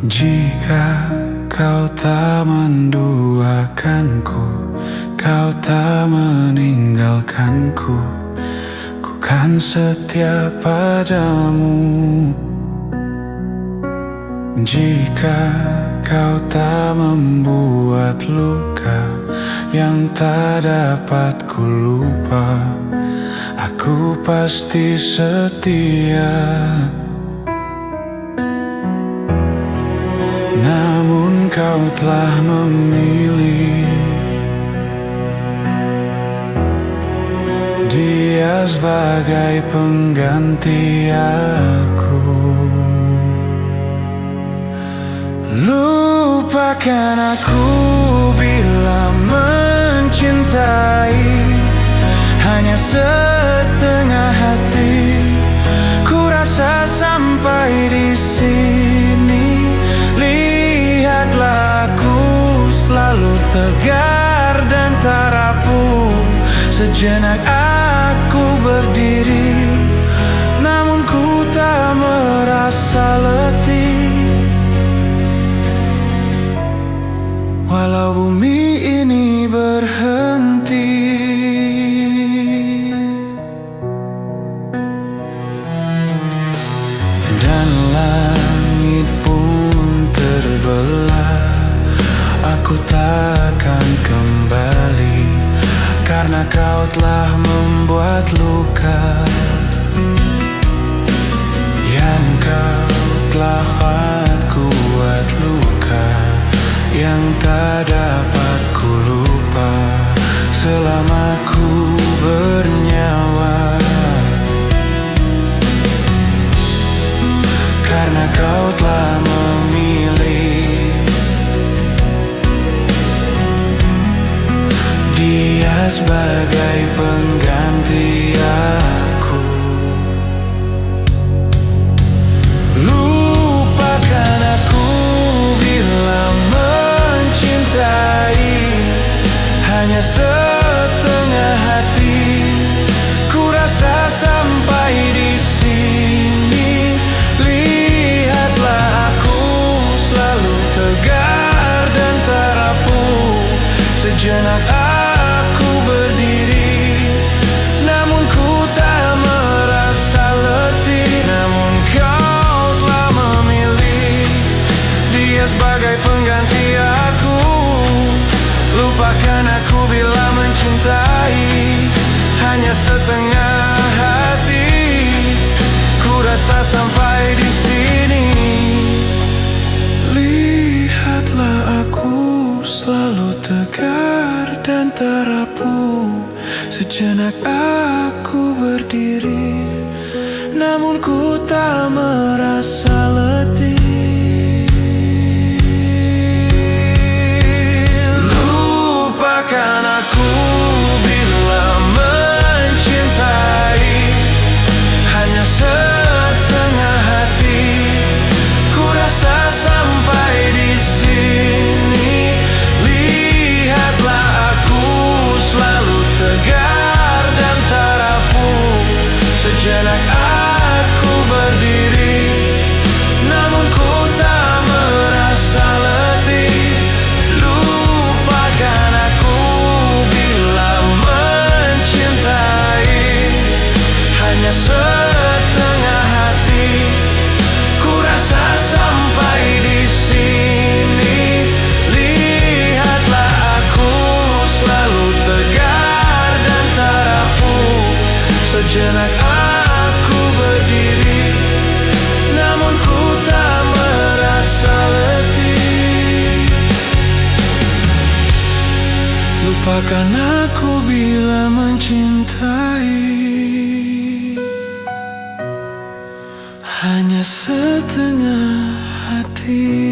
Jika kau tak menduakanku, kau tak meninggalkanku, ku kan setia padamu. Jika kau tak membuat luka yang tak dapat ku lupa, aku pasti setia. Namun kau telah memilih dia sebagai pengganti aku. Lupakan aku bila mencintai, hanya setengah hati. Ku rasa sampai di sini. Lihatlah aku selalu tegar dan tak rapuh. Sejenak aku berdiri, namun ku tak merasa letih. Walau bumi ini berhenti, dan langit pun terbelah, aku takkan kembali, karena kau telah membuat luka yang kau telah buat luka yang tak dapat ku lupa selama ku bernyawa. Karena kau telah memilih dia sebagai pengganti aku. Lupakan aku bila mencintai, hanya setengah hati. Ku rasa sampai di sini. Lihatlah aku selalu tegar dan tak rapuh. Sejenak aku berdiri, namun ku tak merasa letih. Namun kau telah memilih dia sebagai pengganti aku. Lupakan aku bila mencintai, hanya setengah hati. Ku rasa sampai di sini. Lihatlah aku selalu tegar dan tak rapuh. Sejenak aku berdiri, namun ku tak merasa letih. Lupakan aku bila mencintai, hanya setengah hati. Ku rasa sampai di sini. Lihatlah aku selalu tegar dan tak rapuh. Sejenak aku berdiri, namun ku tak merasa letih. Lupakan aku bila mencintai, hanya setengah hati. Ku rasa sampai di sini. Lihatlah aku selalu tegar dan tak rapuh. Sejenak aku berdiri, namun ku tak merasa letih. Lupakan aku bila mencintai, hanya setengah hati.